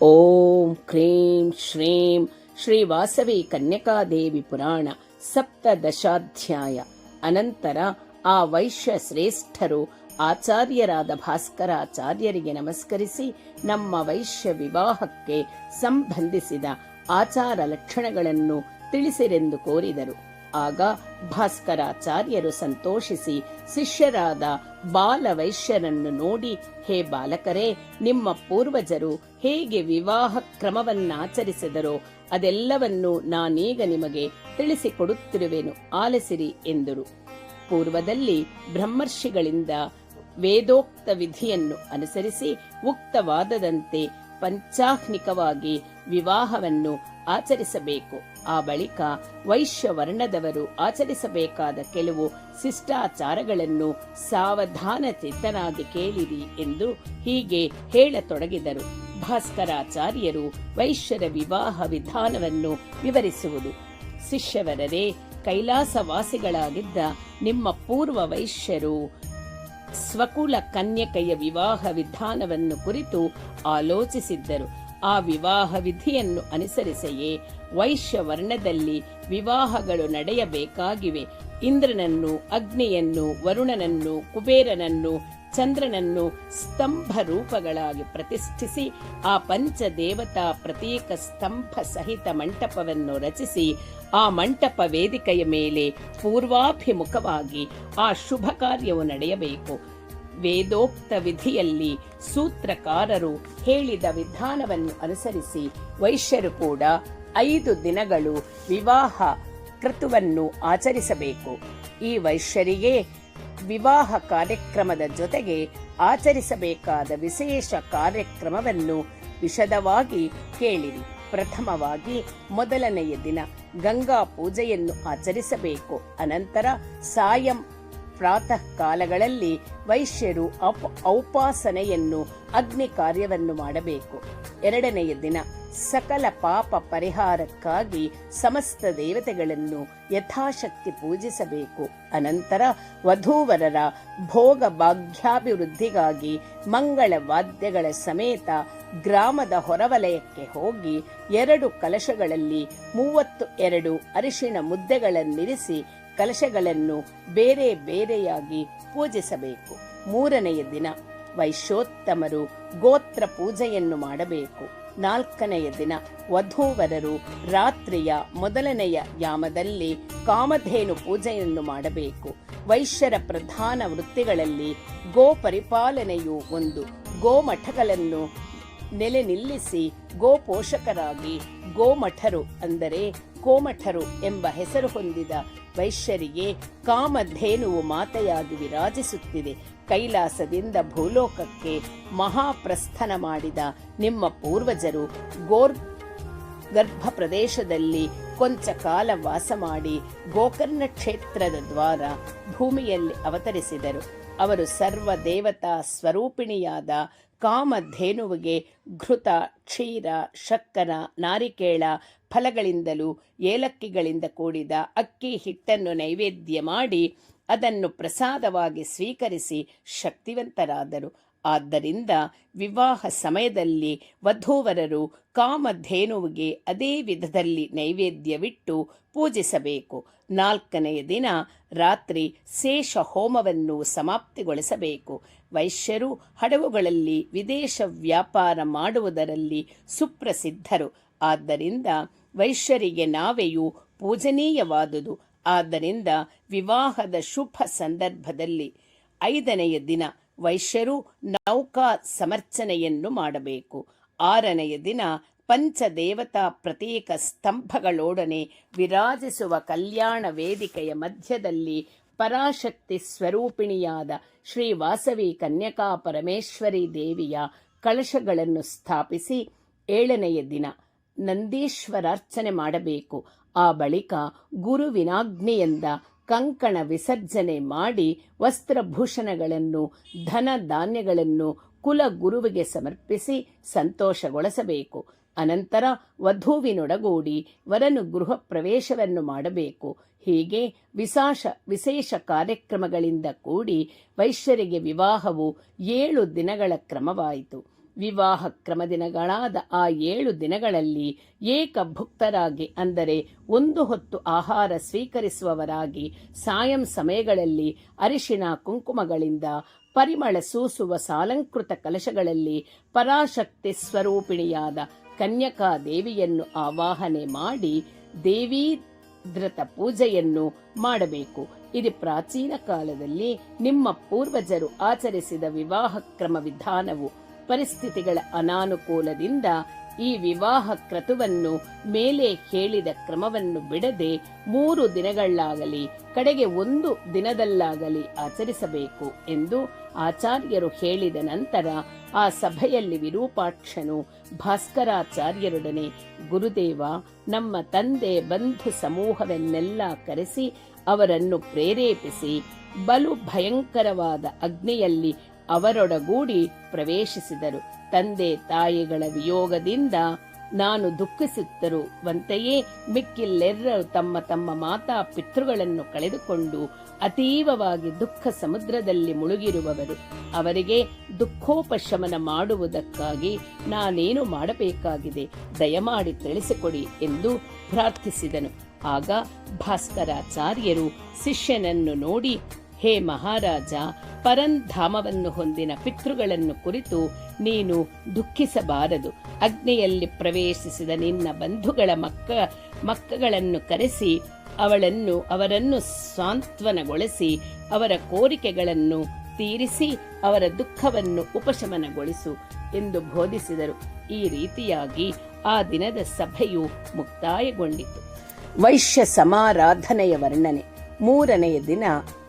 ಓಂ cream ಶ್ರೀಂ Shri Vasavi ಕನ್ಯಕಾದೇವಿ ಪುರಾಣ ಸಪ್ತದಶಾಧ್ಯಾಯ. ಅನಂತರ ಆ ವೈಶ್ಯ ಶ್ರೇಷ್ಠರು ಆಚಾರ್ಯರಾದ ಭಾಸ್ಕರಾಚಾರ್ಯರಿಗೆ ನಮಸ್ಕರಿಸಿ ನಮ್ಮ ವೈಶ್ಯ ವಿವಾಹಕ್ಕೆ ಸಂಬಂಧಿಸಿದ ಆಚಾರ ಲಕ್ಷಣಗಳನ್ನು ತಿಳಿಸಿರೆಂದು ಕೋರಿದರು. ಆಗ ಭಾಸ್ಕರಾಚಾರ್ಯರು ಸಂತೋಷಿಸಿ ಶಿಷ್ಯರಾದ ಬಾಲವೈಶ್ಯರನ್ನು ನೋಡಿ, ಹೇ ಬಾಲಕರೇ, ನಿಮ್ಮ ಪೂರ್ವಜರು ಹೇಗೆ ವಿವಾಹ ಕ್ರಮವನ್ನಾಚರಿಸಿದರೋ ಅದೆಲ್ಲವನ್ನು ನಾನೀಗ ನಿಮಗೆ ತಿಳಿಸಿಕೊಡುತ್ತಿರುವೆನು, ಆಲಿಸಿರಿ ಎಂದರು. ಪೂರ್ವದಲ್ಲಿ ಬ್ರಹ್ಮರ್ಷಿಗಳಿಂದ ವೇದೋಕ್ತ ವಿಧಿಯನ್ನು ಅನುಸರಿಸಿ ಉಕ್ತವಾದದಂತೆ ಪಂಚಾಹ್ನಿಕವಾಗಿ ವಿವಾಹವನ್ನು ಆಚರಿಸಬೇಕು. ಆ ಬಳಿಕ ವೈಶ್ಯವರ್ಣದವರು ಆಚರಿಸಬೇಕಾದ ಕೆಲವು ಶಿಷ್ಟಾಚಾರಗಳನ್ನು ಸಾವಧಾನ ಚಿತ್ತನಾಗಿ ಕೇಳಿರಿ ಎಂದು ಹೀಗೆ ಹೇಳತೊಡಗಿದರು. ಭಾಸ್ಕರಾಚಾರ್ಯರು ವೈಶ್ಯರ ವಿವಾಹ ವಿಧಾನವನ್ನು ವಿವರಿಸುವುದು. ಶಿಷ್ಯವರರೇ, ಕೈಲಾಸವಾಸಿಗಳಾಗಿದ್ದ ನಿಮ್ಮ ಪೂರ್ವ ವೈಶ್ಯರು ಸ್ವಕುಲ ಕನ್ಯಕೆಯ ವಿವಾಹ ವಿಧಾನವನ್ನು ಕುರಿತು ಆಲೋಚಿಸಿದ್ದರು. ಆ ವಿವಾಹ ವಿಧಿಯನ್ನು ಅನುಸರಿಸೆಯೇ ವೈಶ್ಯವರ್ಣದಲ್ಲಿ ವಿವಾಹಗಳು ನಡೆಯಬೇಕಾಗಿವೆ. ಇಂದ್ರನನ್ನು, ಅಗ್ನಿಯನ್ನು, ವರುಣನನ್ನು, ಕುಬೇರನನ್ನು, ಚಂದ್ರನನ್ನು ಸ್ತಂಭ ರೂಪಗಳಾಗಿ ಪ್ರತಿಷ್ಠಿಸಿ ಆ ಪಂಚದೇವತಾ ಪ್ರತ್ಯೇಕ ಸ್ತಂಭ ಸಹಿತ ಮಂಟಪವನ್ನು ರಚಿಸಿ ಆ ಮಂಟಪ ವೇದಿಕೆಯ ಮೇಲೆ ಪೂರ್ವಾಭಿಮುಖವಾಗಿ ಆ ಶುಭ ಕಾರ್ಯವು ನಡೆಯಬೇಕು. ವೇದೋಕ್ತ ವಿಧಿಯಲ್ಲಿ ಸೂತ್ರಕಾರರು ಹೇಳಿದ ವಿಧಾನವನ್ನು ಅನುಸರಿಸಿ ವೈಶ್ಯರು ಕೂಡ 5 ದಿನಗಳು ವಿವಾಹ ಕೃತುವನ್ನು ಆಚರಿಸಬೇಕು. ಈ ವೈಶ್ಯರಿಗೆ ವಿವಾಹ ಕಾರ್ಯಕ್ರಮದ ಜೊತೆಗೆ ಆಚರಿಸಬೇಕಾದ ವಿಶೇಷ ಕಾರ್ಯಕ್ರಮವನ್ನು ವಿಶದವಾಗಿ ಕೇಳಿರಿ. ಪ್ರಥಮವಾಗಿ ಮೊದಲನೆಯ ದಿನ ಗಂಗಾ ಪೂಜೆಯನ್ನು ಆಚರಿಸಬೇಕು. ಅನಂತರ ಸಾಯಂ ಪ್ರಾತಃ ಕಾಲಗಳಲ್ಲಿ ವೈಶ್ಯರು ಔಪಾಸನೆಯನ್ನು, ಅಗ್ನಿ ಕಾರ್ಯವನ್ನು ಮಾಡಬೇಕು. ಎರಡನೆಯ ದಿನ ಸಕಲ ಪಾಪ ಪರಿಹಾರಕ್ಕಾಗಿ ಸಮಸ್ತ ದೇವತೆಗಳನ್ನು ಯಥಾಶಕ್ತಿ ಪೂಜಿಸಬೇಕು. ಅನಂತರ ವಧೂವರರ ಭೋಗ ಭಾಗ್ಯಾಭಿವೃದ್ಧಿಗಾಗಿ ಮಂಗಳ ವಾದ್ಯಗಳ ಸಮೇತ ಗ್ರಾಮದ ಹೊರವಲಯಕ್ಕೆ ಹೋಗಿ 2 ಕಲಶಗಳಲ್ಲಿ 32 ಅರಿಶಿಣ ಮುದ್ದೆಗಳನ್ನಿರಿಸಿ ಕಲಶಗಳನ್ನು ಬೇರೆ ಬೇರೆಯಾಗಿ ಪೂಜಿಸಬೇಕು. ಮೂರನೆಯ ದಿನ ವೈಶ್ಯೋತ್ತಮರು ಗೋತ್ರ ಪೂಜೆಯನ್ನು ಮಾಡಬೇಕು. 4ನೆಯ ದಿನ ವಧೂವರರು ರಾತ್ರಿಯ ಮೊದಲನೆಯ ಯಾಮದಲ್ಲಿ ಕಾಮಧೇನು ಪೂಜೆಯನ್ನು ಮಾಡಬೇಕು. ವೈಶ್ಯರ ಪ್ರಧಾನ ವೃತ್ತಿಗಳಲ್ಲಿ ಗೋ ಪರಿಪಾಲನೆಯು ಒಂದು. ಗೋಮಠಗಳನ್ನು ನೆಲೆ ನಿಲ್ಲಿಸಿ ಗೋಪೋಷಕರಾಗಿ ಗೋಮಠರು ಅಂದರೆ ಕೋಮಠರು ಎಂಬ ಹೆಸರು ಹೊಂದಿದ ವೈಶ್ಯರಿಗೆ ಕಾಮಧೇನುವು ಮಾತೆಯಾಗಿ ವಿರಾಜಿಸುತ್ತಿದೆ. ಕೈಲಾಸದಿಂದ ಭೂಲೋಕಕ್ಕೆ ಮಹಾಪ್ರಸ್ಥಾನ ಮಾಡಿದ ನಿಮ್ಮ ಪೂರ್ವಜರು ಗರ್ಭ ಪ್ರದೇಶದಲ್ಲಿ ಕೊಂಚ ಕಾಲ ವಾಸ ಮಾಡಿ ಗೋಕರ್ಣ ಕ್ಷೇತ್ರದ ದ್ವಾರ ಭೂಮಿಯಲ್ಲಿ ಅವತರಿಸಿದರು. ಅವರು ಸರ್ವ ದೇವತಾ ಸ್ವರೂಪಿಣಿಯಾದ ಕಾಮಧೇನುವಿಗೆ ಘೃತ, ಕ್ಷೀರ, ಶಕ್ಕರ, ನಾರಿಕೇಳ ಫಲಗಳಿಂದಲೂ ಏಲಕ್ಕಿಗಳಿಂದ ಕೂಡಿದ ಅಕ್ಕಿ ಹಿಟ್ಟನ್ನು ನೈವೇದ್ಯ ಮಾಡಿ ಅದನ್ನು ಪ್ರಸಾದವಾಗಿ ಸ್ವೀಕರಿಸಿ ಶಕ್ತಿವಂತರಾದರು. ಆದ್ದರಿಂದ ವಿವಾಹ ಸಮಯದಲ್ಲಿ ವಧೂವರರು ಕಾಮಧೇನುವಿಗೆ ಅದೇ ವಿಧದಲ್ಲಿ ನೈವೇದ್ಯವಿಟ್ಟು ಪೂಜಿಸಬೇಕು. 4ನೆಯ ದಿನ ರಾತ್ರಿ ಶೇಷ ಹೋಮವನ್ನು ಸಮಾಪ್ತಿಗೊಳಿಸಬೇಕು. ವೈಶ್ಯರು ಹಡಗುಗಳಲ್ಲಿ ವಿದೇಶ ವ್ಯಾಪಾರ ಮಾಡುವುದರಲ್ಲಿ ಸುಪ್ರಸಿದ್ಧರು. ಆದ್ದರಿಂದ ವೈಶ್ಯರಿಗೆ ನಾವೆಯು ಪೂಜನೀಯವಾದುದು. ಆದ್ದರಿಂದ ವಿವಾಹದ ಶುಭ ಸಂದರ್ಭದಲ್ಲಿ 5ನೆಯ ದಿನ ವೈಶ್ಯರು ನೌಕಾ ಸಮರ್ಚನೆಯನ್ನು ಮಾಡಬೇಕು. 6ನೆಯ ದಿನ ಪಂಚದೇವತಾ ಪ್ರತ್ಯೇಕ ಸ್ತಂಭಗಳೊಡನೆ ವಿರಾಜಿಸುವ ಕಲ್ಯಾಣ ವೇದಿಕೆಯ ಮಧ್ಯದಲ್ಲಿ ಪರಾಶಕ್ತಿ ಸ್ವರೂಪಿಣಿಯಾದ ಶ್ರೀ ವಾಸವಿ ಕನ್ಯಕಾ ಪರಮೇಶ್ವರಿ ದೇವಿಯ ಕಳಶಗಳನ್ನು ಸ್ಥಾಪಿಸಿ 7ನೆಯ ದಿನ ನಂದೀಶ್ವರಾರ್ಚನೆ ಮಾಡಬೇಕು. ಆ ಬಳಿಕ ಗುರುವಿನಾಜ್ಞೆಯಿಂದ ಕಂಕಣ ವಿಸರ್ಜನೆ ಮಾಡಿ ವಸ್ತ್ರಭೂಷಣಗಳನ್ನು, ಧನ ಧಾನ್ಯಗಳನ್ನು ಕುಲಗುರುವಿಗೆ ಸಮರ್ಪಿಸಿ ಸಂತೋಷಗೊಳಿಸಬೇಕು. ಅನಂತರ ವಧುವಿನೊಡಗೂಡಿ ವರನು ಗೃಹ ಪ್ರವೇಶವನ್ನು ಮಾಡಬೇಕು. ಹೀಗೆ ವಿಶೇಷ ಕಾರ್ಯಕ್ರಮಗಳಿಂದ ಕೂಡಿ ವೈಶ್ಯರಿಗೆ ವಿವಾಹವು 7 ದಿನಗಳ ಕ್ರಮವಾಯಿತು. ವಿವಾಹ ಕ್ರಮ ದಿನಗಳಾದ ಆ 7 ದಿನಗಳಲ್ಲಿ ಏಕಭುಕ್ತರಾಗಿ, ಅಂದರೆ ಒಂದು ಹೊತ್ತು ಆಹಾರ ಸ್ವೀಕರಿಸುವವರಾಗಿ, ಸಾಯಂ ಸಮಯಗಳಲ್ಲಿ ಅರಿಶಿಣ ಕುಂಕುಮಗಳಿಂದ ಪರಿಮಳ ಸೂಸುವ ಸಾಲಂಕೃತ ಕಲಶಗಳಲ್ಲಿ ಪರಾಶಕ್ತಿ ಸ್ವರೂಪಿಣಿಯಾದ ಕನ್ಯಕಾ ದೇವಿಯನ್ನು ಆವಾಹನೆ ಮಾಡಿ ದೇವೀ ಧೃತ ಪೂಜೆಯನ್ನು ಮಾಡಬೇಕು. ಇದು ಪ್ರಾಚೀನ ಕಾಲದಲ್ಲಿ ನಿಮ್ಮ ಪೂರ್ವಜರು ಆಚರಿಸಿದ ವಿವಾಹ ಕ್ರಮ ವಿಧಾನವು. ಪರಿಸ್ಥಿತಿಗಳ ಅನಾನುಕೂಲದಿಂದ ಈ ವಿವಾಹ ಕ್ರತುವನ್ನು ಮೇಲೆ ಹೇಳಿದ ಕ್ರಮವನ್ನು ಬಿಡದೆ 3 ದಿನಗಳಾಗಲಿ ಕಡೆಗೆ 1 ದಿನದಲ್ಲಾಗಲಿ ಆಚರಿಸಬೇಕು ಎಂದು ಆಚಾರ್ಯರು ಹೇಳಿದ ನಂತರ ಆ ಸಭೆಯಲ್ಲಿ ವಿರೂಪಾಕ್ಷನು ಭಾಸ್ಕರಾಚಾರ್ಯರೊಡನೆ, ಗುರುದೇವ, ನಮ್ಮ ತಂದೆ ಬಂಧು ಸಮೂಹವನ್ನೆಲ್ಲ ಕರೆಸಿ ಅವರನ್ನು ಪ್ರೇರೇಪಿಸಿ ಬಲು ಭಯಂಕರವಾದ ಅಗ್ನಿಯಲ್ಲಿ ಅವರೊಡಗೂಡಿ ಪ್ರವೇಶಿಸಿದರು. ತಂದೆ ತಾಯಿಗಳ ವಿಯೋಗದಿಂದ ನಾನು ದುಃಖಿಸುತ್ತಿರುವಂತೆಯೇ ಮಿಕ್ಕಿಲ್ಲೆಲ್ಲರೂ ತಮ್ಮ ತಮ್ಮ ಮಾತಾ ಪಿತೃಗಳನ್ನು ಕಳೆದುಕೊಂಡು ಅತೀವವಾಗಿ ದುಃಖ ಸಮುದ್ರದಲ್ಲಿ ಮುಳುಗಿರುವವರು. ಅವರಿಗೆ ದುಃಖೋಪಶಮನ ಮಾಡುವುದಕ್ಕಾಗಿ ನಾನೇನು ಮಾಡಬೇಕಾಗಿದೆ, ದಯಮಾಡಿ ತಿಳಿಸಿಕೊಡಿ ಎಂದು ಪ್ರಾರ್ಥಿಸಿದನು. ಆಗ ಭಾಸ್ಕರಾಚಾರ್ಯರು ಶಿಷ್ಯನನ್ನು ನೋಡಿ, ಹೇ ಮಹಾರಾಜ, ಪರಂಧಾಮವನ್ನು ಹೊಂದಿನ ಪಿತೃಗಳನ್ನು ಕುರಿತು ನೀನು ದುಃಖಿಸಬಾರದು. ಅಗ್ನಿಯಲ್ಲಿ ಪ್ರವೇಶಿಸಿದ ನಿನ್ನ ಬಂಧುಗಳ ಮಕ್ಕಳನ್ನು ಕರೆಸಿ ಅವರನ್ನು ಸಾಂತ್ವನಗೊಳಿಸಿ ಅವರ ಕೋರಿಕೆಗಳನ್ನು ತೀರಿಸಿ ಅವರ ದುಃಖವನ್ನು ಉಪಶಮನಗೊಳಿಸು ಎಂದು ಬೋಧಿಸಿದರು. ಈ ರೀತಿಯಾಗಿ ಆ ದಿನದ ಸಭೆಯು ಮುಕ್ತಾಯಗೊಂಡಿತು. ವೈಶ್ಯ ಸಮಾರಾಧನೆಯ ವರ್ಣನೆ. 3ನೆಯ ದಿನ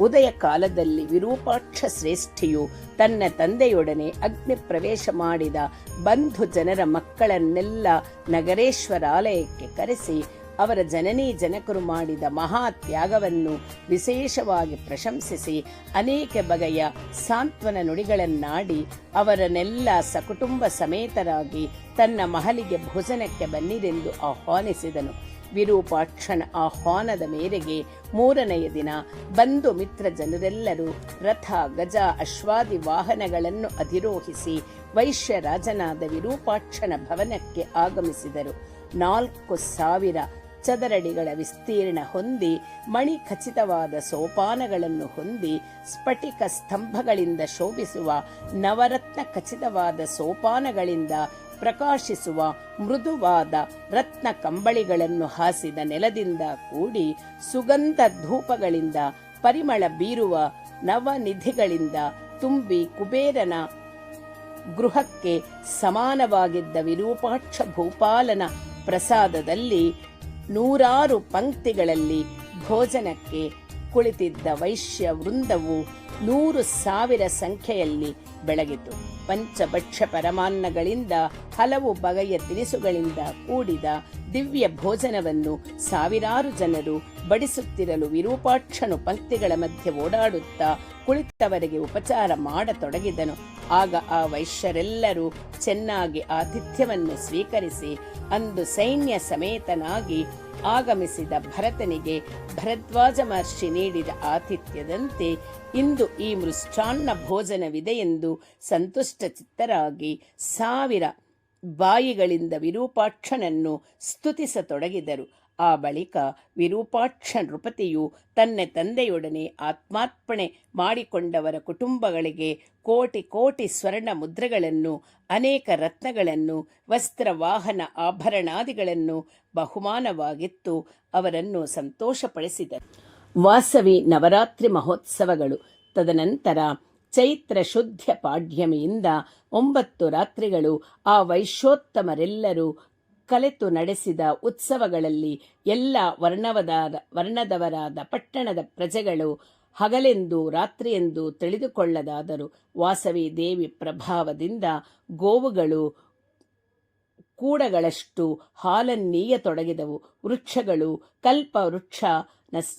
ಉದಯ ಕಾಲದಲ್ಲಿ ವಿರೂಪಾಕ್ಷ ಶ್ರೇಷ್ಠಿಯು ತನ್ನ ತಂದೆಯೊಡನೆ ಅಗ್ನಿ ಪ್ರವೇಶ ಮಾಡಿದ ಬಂಧು ಜನರ ಮಕ್ಕಳನ್ನೆಲ್ಲ ನಗರೇಶ್ವರಾಲಯಕ್ಕೆ ಕರೆಸಿ ಅವರ ಜನನೀ ಜನಕರು ಮಾಡಿದ ಮಹಾ ತ್ಯಾಗವನ್ನು ವಿಶೇಷವಾಗಿ ಪ್ರಶಂಸಿಸಿ ಅನೇಕ ಬಗೆಯ ಸಾಂತ್ವನ ನುಡಿಗಳನ್ನಾಡಿ ಅವರನ್ನೆಲ್ಲ ಸಕುಟುಂಬ ಸಮೇತರಾಗಿ ತನ್ನ ಮಹಲಿಗೆ ಭೋಜನಕ್ಕೆ ಬನ್ನಿರೆಂದು ಆಹ್ವಾನಿಸಿದನು. ವಿರೂಪಾಕ್ಷನ ಆಹ್ವಾನದ ಮೇರೆಗೆ 3ನೆಯ ದಿನ ಬಂಧು ಮಿತ್ರ ಜನರೆಲ್ಲರೂ ರಥ, ಗಜ, ಅಶ್ವಾದಿ ವಾಹನಗಳನ್ನು ಅಧಿರೋಹಿಸಿ ವೈಶ್ಯರಾಜನಾದ ವಿರೂಪಾಕ್ಷನ ಭವನಕ್ಕೆ ಆಗಮಿಸಿದರು. 4,000 ಚದರಡಿಗಳ ವಿಸ್ತೀರ್ಣ ಹೊಂದಿ, ಮಣಿ ಖಚಿತವಾದ ಸೋಪಾನಗಳನ್ನು ಹೊಂದಿ, ಸ್ಫಟಿಕ ಸ್ತಂಭಗಳಿಂದ ಶೋಭಿಸುವ ನವರತ್ನ ಖಚಿತವಾದ ಸೋಪಾನಗಳಿಂದ ಪ್ರಕಾಶಿಸುವ ಮೃದುವಾದ ರತ್ನ ಕಂಬಳಿಗಳನ್ನು ಹಾಸಿದ ನೆಲದಿಂದ ಕೂಡಿ, ಸುಗಂಧ ಧೂಪಗಳಿಂದ ಪರಿಮಳ ಬೀರುವ ನವನಿಧಿಗಳಿಂದ ತುಂಬಿ ಕುಬೇರನ ಗೃಹಕ್ಕೆ ಸಮಾನವಾಗಿದ್ದ ವಿರೂಪಾಕ್ಷ ಭೂಪಾಲನ ಪ್ರಸಾದದಲ್ಲಿ 100 ಪಂಕ್ತಿಗಳಲ್ಲಿ ಭೋಜನಕ್ಕೆ ಕುಳಿತಿದ್ದ ವೈಶ್ಯ ವೃಂದವು 100,000 ಸಂಖ್ಯೆಯಲ್ಲಿ ಬೆಳಗಿತು. ಪಂಚಭಕ್ಷ್ಯ ಪರಮಾನ್ನಗಳಿಂದ ಹಲವು ಬಗೆಯ ತಿನಿಸುಗಳಿಂದ ಕೂಡಿದ ದಿವ್ಯ ಭೋಜನವನ್ನು ಸಾವಿರಾರು ಜನರು ಬಡಿಸುತ್ತಿರಲು ವಿರೂಪಾಕ್ಷನು ಪಂಕ್ತಿಗಳ ಮಧ್ಯೆ ಓಡಾಡುತ್ತಾ ಕುಳಿತವರಿಗೆ ಉಪಚಾರ ಮಾಡತೊಡಗಿದನು. ಆಗ ಆ ವೈಶ್ಯರೆಲ್ಲರೂ ಚೆನ್ನಾಗಿ ಆತಿಥ್ಯವನ್ನು ಸ್ವೀಕರಿಸಿ ಅಂದು ಸೈನ್ಯ ಸಮೇತನಾಗಿ ಆಗಮಿಸಿದ ಭರತನಿಗೆ ಭರದ್ವಾಜ ಮಹರ್ಷಿ ನೀಡಿದ ಆತಿಥ್ಯದಂತೆ ಇಂದು ಈ ಮೃಷ್ಟಾನ್ನ ಭೋಜನವಿದೆ ಎಂದು ಸಂತುಷ್ಟ ಚಿತ್ತರಾಗಿ 1000 ಬಾಯಿಗಳಿಂದ ವಿರೂಪಾಕ್ಷನನ್ನು ಸ್ತುತಿಸತೊಡಗಿದರು. ಆ ಬಳಿಕ ವಿರೂಪಾಕ್ಷ ನೃಪತಿಯು ತನ್ನ ತಂದೆಯೊಡನೆ ಆತ್ಮಾರ್ಪಣೆ ಮಾಡಿಕೊಂಡವರ ಕುಟುಂಬಗಳಿಗೆ ಕೋಟಿ ಕೋಟಿ ಸ್ವರ್ಣ ಮುದ್ರೆಗಳನ್ನು, ಅನೇಕ ರತ್ನಗಳನ್ನು, ವಸ್ತ್ರ, ವಾಹನ, ಆಭರಣಾದಿಗಳನ್ನು ಬಹುಮಾನವಾಗಿತ್ತು ಅವರನ್ನು ಸಂತೋಷಪಡಿಸಿದರು. ವಾಸವಿ ನವರಾತ್ರಿ ಮಹೋತ್ಸವಗಳು. ತದನಂತರ ಚೈತ್ರ ಶುದ್ಧ ಪಾಡ್ಯಮಿಯಿಂದ 9 ರಾತ್ರಿಗಳು ಆ ವೈಶ್ಯೋತ್ತಮರೆಲ್ಲರೂ ಕಲೆತು ನಡೆಸಿದ ಉತ್ಸವಗಳಲ್ಲಿ ಎಲ್ಲ ವರ್ಣದವರಾದ ಪಟ್ಟಣದ ಪ್ರಜೆಗಳು ಹಗಲೆಂದು ರಾತ್ರಿಯೆಂದು ತಿಳಿದುಕೊಳ್ಳದಾದರು. ವಾಸವಿ ದೇವಿ ಪ್ರಭಾವದಿಂದ ಗೋವುಗಳು ಕೂಡಗಳಷ್ಟು ಹಾಲನ್ನೀಯತೊಡಗಿದವು. ವೃಕ್ಷಗಳು, ಕಲ್ಪ ವೃಕ್ಷ,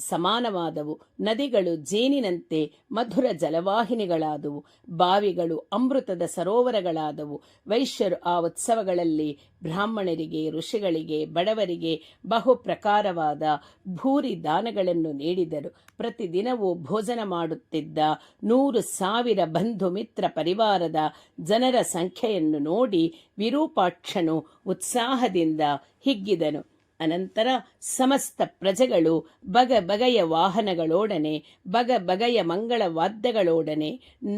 ಸಮಾನವಾದವು. ನದಿಗಳು ಜೇನಿನಂತೆ ಮಧುರ ಜಲವಾಹಿನಿಗಳಾದವು. ಬಾವಿಗಳು ಅಮೃತದ ಸರೋವರಗಳಾದವು. ವೈಶ್ಯರು ಆ ಉತ್ಸವಗಳಲ್ಲಿ ಬ್ರಾಹ್ಮಣರಿಗೆ, ಋಷಿಗಳಿಗೆ, ಬಡವರಿಗೆ ಬಹು ಪ್ರಕಾರವಾದ ಭೂರಿ ದಾನಗಳನ್ನು ನೀಡಿದರು. ಪ್ರತಿದಿನವೂ ಭೋಜನ ಮಾಡುತ್ತಿದ್ದ 100,000 ಬಂಧು ಮಿತ್ರ ಪರಿವಾರದ ಜನರ ಸಂಖ್ಯೆಯನ್ನು ನೋಡಿ ವಿರೂಪಾಕ್ಷನು ಉತ್ಸಾಹದಿಂದ ಹಿಗ್ಗಿದನು. ಅನಂತರ ಸಮಸ್ತ ಪ್ರಜೆಗಳು ಬಗೆಯ ವಾಹನಗಳೊಡನೆ, ಬಗೆಯ ಮಂಗಳ ವಾದ್ಯಗಳೊಡನೆ,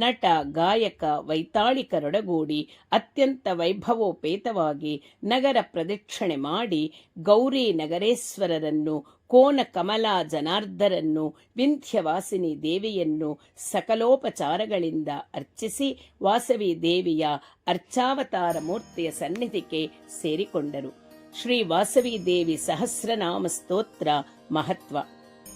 ನಟ, ಗಾಯಕ, ವೈತಾಳಿಕರೊಡಗೂಡಿ ಅತ್ಯಂತ ವೈಭವೋಪೇತವಾಗಿ ನಗರ ಪ್ರದಕ್ಷಿಣೆ ಮಾಡಿ ಗೌರಿ ನಗರೇಶ್ವರರನ್ನು, ಕೋನ ಕಮಲಾ ಜನಾರ್ದರನ್ನು, ವಿಂಧ್ಯವಾಸಿನಿ ದೇವಿಯನ್ನು ಸಕಲೋಪಚಾರಗಳಿಂದ ಅರ್ಚಿಸಿ ವಾಸವಿ ದೇವಿಯ ಅರ್ಚಾವತಾರ ಮೂರ್ತಿಯ ಸನ್ನಿಧಿಗೆ ಸೇರಿಕೊಂಡರು. ಶ್ರೀ ವಾಸವಿ ದೇವಿ ಸಹಸ್ರನಾಮ ಸ್ತೋತ್ರ ಮಹತ್ವ.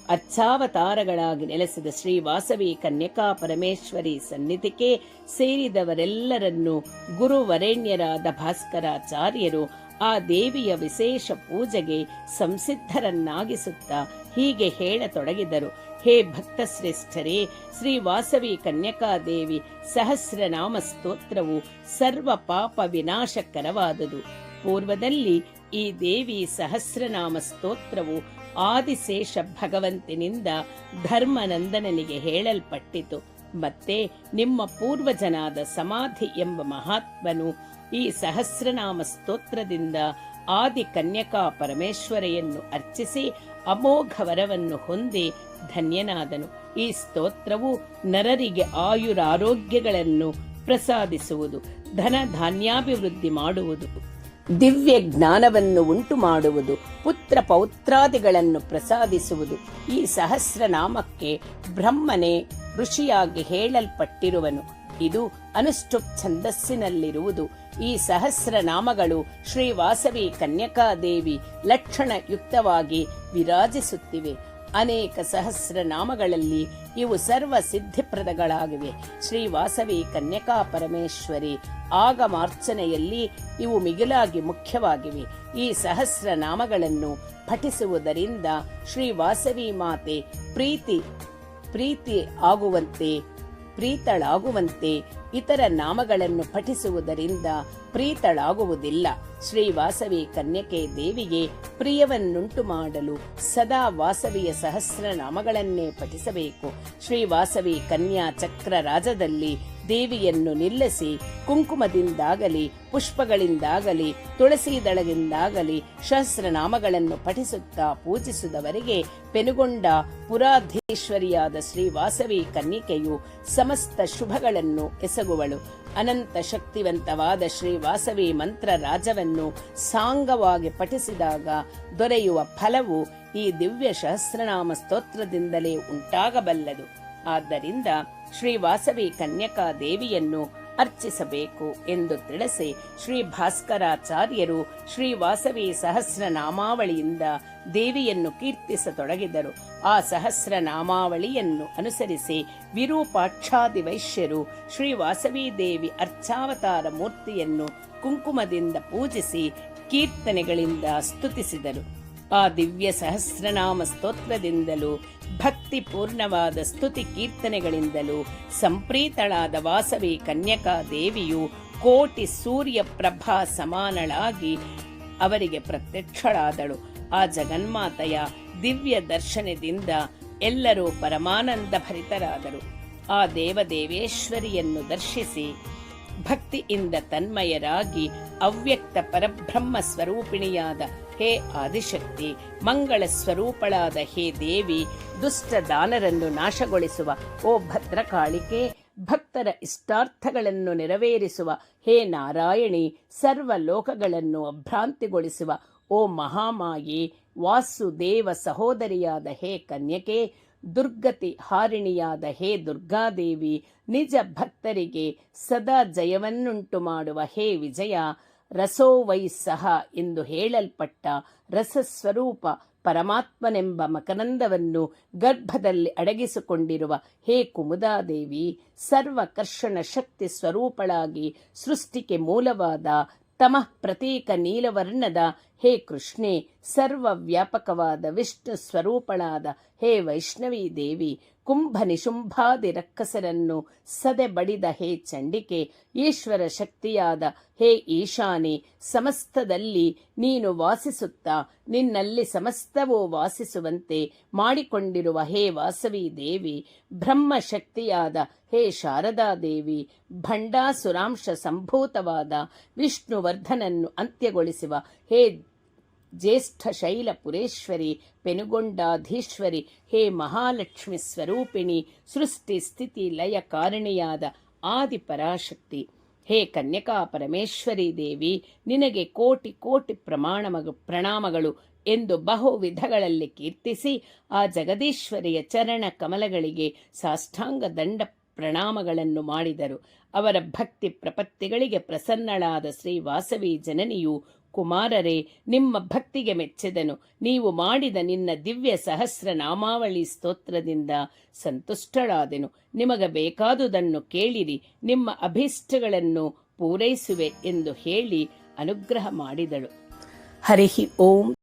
ಅರ್ಚಾವತಾರಗಳಾಗಿ ನೆಲೆಸಿದ ಶ್ರೀ ವಾಸವಿ ಕನ್ಯಕಾ ಪರಮೇಶ್ವರಿ ಸನ್ನಿಧಿಗೆ ಸೇರಿದವರೆಲ್ಲರನ್ನು ಗುರುವರೇಣ್ಯರಾದ ಭಾಸ್ಕರಾಚಾರ್ಯರು ಆ ದೇವಿಯ ವಿಶೇಷ ಪೂಜೆಗೆ ಸಂಸಿದ್ಧರನ್ನಾಗಿಸುತ್ತಾ ಹೀಗೆ ಹೇಳತೊಡಗಿದರು. ಹೇ ಭಕ್ತಶ್ರೇಷ್ಠರೇ, ಶ್ರೀ ವಾಸವಿ ಕನ್ಯಕಾದೇವಿ ಸಹಸ್ರನಾಮ ಸ್ತೋತ್ರವು ಸರ್ವ ಪಾಪ ವಿನಾಶಕರವಾದುದು. ಪೂರ್ವದಲ್ಲಿ ಈ ದೇವಿ ಸಹಸ್ರನಾಮ ಸ್ತೋತ್ರವು ಆದಿಶೇಷ ಭಗವಂತನಿಂದ ಧರ್ಮನಂದನನಿಗೆ ಹೇಳಲ್ಪಟ್ಟಿತು. ಮತ್ತೆ ನಿಮ್ಮ ಪೂರ್ವಜನಾದ ಸಮಾಧಿ ಎಂಬ ಮಹಾತ್ಮನು ಈ ಸಹಸ್ರನಾಮ ಸ್ತೋತ್ರದಿಂದ ಆದಿ ಕನ್ಯಕಾ ಪರಮೇಶ್ವರೆಯನ್ನು ಅರ್ಚಿಸಿ ಅಮೋಘ ವರವನ್ನು ಹೊಂದಿ ಧನ್ಯನಾದನು. ಈ ಸ್ತೋತ್ರವು ನರರಿಗೆ ಆಯುರಾರೋಗ್ಯಗಳನ್ನು ಪ್ರಸಾದಿಸುವುದು, ಧನ ಧಾನ್ಯಾಭಿವೃದ್ಧಿ ಮಾಡುವುದು, ದಿವ್ಯ ಜ್ಞಾನವನ್ನು ಉಂಟು ಮಾಡುವುದು, ಪುತ್ರ ಪೌತ್ರಾದಿಗಳನ್ನು ಪ್ರಸಾದಿಸುವುದು. ಈ ಸಹಸ್ರನಾಮಕ್ಕೆ ಬ್ರಹ್ಮನೇ ಋಷಿಯಾಗಿ ಹೇಳಲ್ಪಟ್ಟಿರುವನು. ಇದು ಅನುಷ್ಠುಪ್ ಛಂದಸ್ಸಿನಲ್ಲಿರುವುದು. ಈ ಸಹಸ್ರನಾಮಗಳು ಶ್ರೀ ವಾಸವಿ ಕನ್ಯಕಾದೇವಿ ಲಕ್ಷಣಯುಕ್ತವಾಗಿ ವಿರಾಜಿಸುತ್ತಿವೆ. ಅನೇಕ ಸಹಸ್ರನಾಮಗಳಲ್ಲಿ ಇವು ಸರ್ವ ಸಿದ್ಧಿಪ್ರದಗಳಾಗಿವೆ. ಶ್ರೀ ವಾಸವಿ ಕನ್ಯಕಾ ಪರಮೇಶ್ವರಿ ಆಗಮಾರ್ಚನೆಯಲ್ಲಿ ಇವು ಮಿಗಿಲಾಗಿ ಮುಖ್ಯವಾಗಿವೆ. ಈ ಸಹಸ್ರನಾಮಗಳನ್ನು ಪಠಿಸುವುದರಿಂದ ಶ್ರೀ ವಾಸವಿ ಮಾತೆ ಪ್ರೀತಿ ಆಗುವಂತೆ, ಪ್ರೀತಳಾಗುವಂತೆ, ಇತರ ನಾಮಗಳನ್ನು ಪಠಿಸುವುದರಿಂದ ಪ್ರೀತಳಾಗುವುದಿಲ್ಲ. ಶ್ರೀ ವಾಸವಿ ಕನ್ಯಕೆ ದೇವಿಗೆ ಪ್ರಿಯವನ್ನುಂಟು ಮಾಡಲು ಸದಾ ವಾಸವಿಯ ಸಹಸ್ರನಾಮಗಳನ್ನೇ ಪಠಿಸಬೇಕು. ಶ್ರೀ ವಾಸವಿ ಕನ್ಯಾ ಚಕ್ರ ರಾಜದಲ್ಲಿ ದೇವಿಯನ್ನು ನಿಲ್ಲಿಸಿ ಕುಂಕುಮದಿಂದಾಗಲಿ, ಪುಷ್ಪಗಳಿಂದಾಗಲಿ, ತುಳಸಿ ದಳದಿಂದಾಗಲಿ ಸಹಸ್ರನಾಮಗಳನ್ನು ಪಠಿಸುತ್ತಾ ಪೂಜಿಸಿದವರಿಗೆ ಪೆನುಗೊಂಡ ಪುರಾಧೀಶ್ವರಿಯಾದ ಶ್ರೀ ವಾಸವಿ ಕನ್ಯಕೆಯು ಸಮಸ್ತ ಶುಭಗಳನ್ನು ಎಸಗುವಳು. ಅನಂತ ಶಕ್ತಿವಂತವಾದ ಶ್ರೀ ವಾಸವಿ ಮಂತ್ರ ರಾಜವನ್ನು ಸಾಂಗವಾಗಿ ಪಠಿಸಿದಾಗ ದೊರೆಯುವ ಫಲವು ಈ ದಿವ್ಯ ಸಹಸ್ರನಾಮ ಸ್ತೋತ್ರದಿಂದಲೇ ಉಂಟಾಗಬಲ್ಲದು. ಆದ್ದರಿಂದ ಶ್ರೀ ವಾಸವಿ ಕನ್ಯಕಾ ದೇವಿಯನ್ನು ಅರ್ಚಿಸಬೇಕು ಎಂದು ತಿಳಿಸಿ ಶ್ರೀ ಭಾಸ್ಕರಾಚಾರ್ಯರು ಶ್ರೀ ವಾಸವಿ ಸಹಸ್ರನಾಮಾವಳಿಯಿಂದ ದೇವಿಯನ್ನು ಕೀರ್ತಿಸತೊಡಗಿದರು. ಆ ಸಹಸ್ರನಾಮಾವಳಿಯನ್ನು ಅನುಸರಿಸಿ ವಿರೂಪಾಕ್ಷಾದಿ ವೈಶ್ಯರು ಶ್ರೀ ವಾಸವಿ ದೇವಿ ಅರ್ಚಾವತಾರ ಮೂರ್ತಿಯನ್ನು ಕುಂಕುಮದಿಂದ ಪೂಜಿಸಿ ಕೀರ್ತನೆಗಳಿಂದ ಸ್ತುತಿಸಿದರು. ಆ ದಿವ್ಯ ಸಹಸ್ರನಾಮ ಸ್ತೋತ್ರದಿಂದಲೂ ಭಕ್ತಿಪೂರ್ಣವಾದ ಸ್ತುತಿ ಕೀರ್ತನೆಗಳಿಂದಲೂ ಸಂಪ್ರೀತಳಾದ ವಾಸವಿ ಕನ್ಯಕಾ ದೇವಿಯು ಕೋಟಿ ಸೂರ್ಯ ಪ್ರಭಾ ಸಮಾನಳಾಗಿ ಅವರಿಗೆ ಪ್ರತ್ಯಕ್ಷಳಾದಳು. ಆ ಜಗನ್ಮಾತೆಯ ದಿವ್ಯ ದರ್ಶನದಿಂದ ಎಲ್ಲರೂ ಪರಮಾನಂದ ಭರಿತರಾದರು. ಆ ದೇವದೇವೇಶ್ವರಿಯನ್ನು ದರ್ಶಿಸಿ ಭಕ್ತಿಯಿಂದ ತನ್ಮಯರಾಗಿ ಅವ್ಯಕ್ತ ಪರಬ್ರಹ್ಮ ಸ್ವರೂಪಿಣಿಯಾದ ಹೇ ಆದಿಶಕ್ತಿ, ಮಂಗಳ ಸ್ವರೂಪಳಾದ ಹೇ ದೇವಿ, ದುಷ್ಟ ದಾನರನ್ನು ನಾಶಗೊಳಿಸುವ ಓ ಭದ್ರಕಾಳಿಕೆ, ಭಕ್ತರ ಇಷ್ಟಾರ್ಥಗಳನ್ನು ನೆರವೇರಿಸುವ ಹೇ ನಾರಾಯಣಿ, ಸರ್ವ ಲೋಕಗಳನ್ನು ಅಭ್ರಾಂತಿಗೊಳಿಸುವ ಓ ಮಹಾಮಾಯೆ, ವಾಸುದೇವ ಸಹೋದರಿಯಾದ ಹೇ ಕನ್ಯಕೆ, ದುರ್ಗತಿ ಹಾರಿಣಿಯಾದ ಹೇ ದುರ್ಗಾದೇವಿ, ನಿಜ ಭಕ್ತರಿಗೆ ಸದಾ ಜಯವನ್ನುಂಟು ಮಾಡುವ ಹೇ ವಿಜಯ, ರಸೋ ವೈ ಸಹ ಎಂದು ಹೇಳಲ್ಪಟ್ಟ ರಸಸ್ವರೂಪ ಪರಮಾತ್ಮನೆಂಬ ಮಕರಂದವನ್ನು ಗರ್ಭದಲ್ಲಿ ಅಡಗಿಸಿಕೊಂಡಿರುವ ಹೇ ಕುಮುದಾದೇವಿ, ಸರ್ವಕರ್ಷಣ ಶಕ್ತಿ ಸ್ವರೂಪಳಾಗಿ ಸೃಷ್ಟಿಗೆ ಮೂಲವಾದ ತಮಃ ಪ್ರತೀಕ ನೀಲವರ್ಣದ ಹೇ ಕೃಷ್ಣೇ, ಸರ್ವವ್ಯಾಪಕವಾದ ವಿಷ್ಣು ಸ್ವರೂಪಳಾದ ಹೇ ವೈಷ್ಣವೀ ದೇವಿ, ಕುಂಭ ನಿಶುಂಭಾದಿ ರಕ್ಕಸರನ್ನು ಸದೆ ಬಡಿದ ಹೇ ಚಂಡಿಕೆ, ಈಶ್ವರ ಶಕ್ತಿಯಾದ ಹೇ ಈಶಾನೆ, ಸಮಸ್ತದಲ್ಲಿ ನೀನು ವಾಸಿಸುತ್ತಾ ನಿನ್ನಲ್ಲಿ ಸಮಸ್ತವೂ ವಾಸಿಸುವಂತೆ ಮಾಡಿಕೊಂಡಿರುವ ಹೇ ವಾಸವಿ ದೇವಿ, ಬ್ರಹ್ಮ ಶಕ್ತಿಯಾದ ಹೇ ಶಾರದಾದೇವಿ, ಭಂಡಾಸುರಾಂಶ ಸಂಭೂತವಾದ ವಿಷ್ಣುವರ್ಧನನ್ನು ಅಂತ್ಯಗೊಳಿಸುವ ಹೇ ಜ್ಯೇಷ್ಠ ಶೈಲಪುರೇಶ್ವರಿ, ಪೆನುಗೊಂಡಾಧೀಶ್ವರಿ, ಹೇ ಮಹಾಲಕ್ಷ್ಮಿ ಸ್ವರೂಪಿಣಿ, ಸೃಷ್ಟಿ ಸ್ಥಿತಿ ಲಯ ಕಾರಣಿಯಾದ ಆದಿಪರಾಶಕ್ತಿ, ಹೇ ಕನ್ಯಕಾ ಪರಮೇಶ್ವರಿ ದೇವಿ, ನಿನಗೆ ಕೋಟಿ ಕೋಟಿ ಪ್ರಣಾಮಗಳು ಎಂದು ಬಹು ವಿಧಗಳಲ್ಲಿ ಕೀರ್ತಿಸಿ ಆ ಜಗದೀಶ್ವರಿಯ ಚರಣ ಕಮಲಗಳಿಗೆ ಸಾಷ್ಟಾಂಗ ದಂಡ ಪ್ರಣಾಮಗಳನ್ನು ಮಾಡಿದರು. ಅವರ ಭಕ್ತಿ ಪ್ರಪತ್ತಿಗಳಿಗೆ ಪ್ರಸನ್ನಳಾದ ಶ್ರೀ ವಾಸವಿ ಜನನಿಯು, ಕುಮಾರರೇ, ನಿಮ್ಮ ಭಕ್ತಿಗೆ ಮೆಚ್ಚೆದನು. ನೀವು ಮಾಡಿದ ನಿನ್ನ ದಿವ್ಯ ಸಹಸ್ರ ನಾಮಾವಳಿ ಸ್ತೋತ್ರದಿಂದ ಸಂತುಷ್ಟಳಾದೆನು. ನಿಮಗೆ ಬೇಕಾದುದನ್ನು ಕೇಳಿರಿ, ನಿಮ್ಮ ಅಭೀಷ್ಟಗಳನ್ನು ಪೂರೈಸುವೆ ಎಂದು ಹೇಳಿ ಅನುಗ್ರಹ ಮಾಡಿದಳು. ಹರಿ ಓಂ.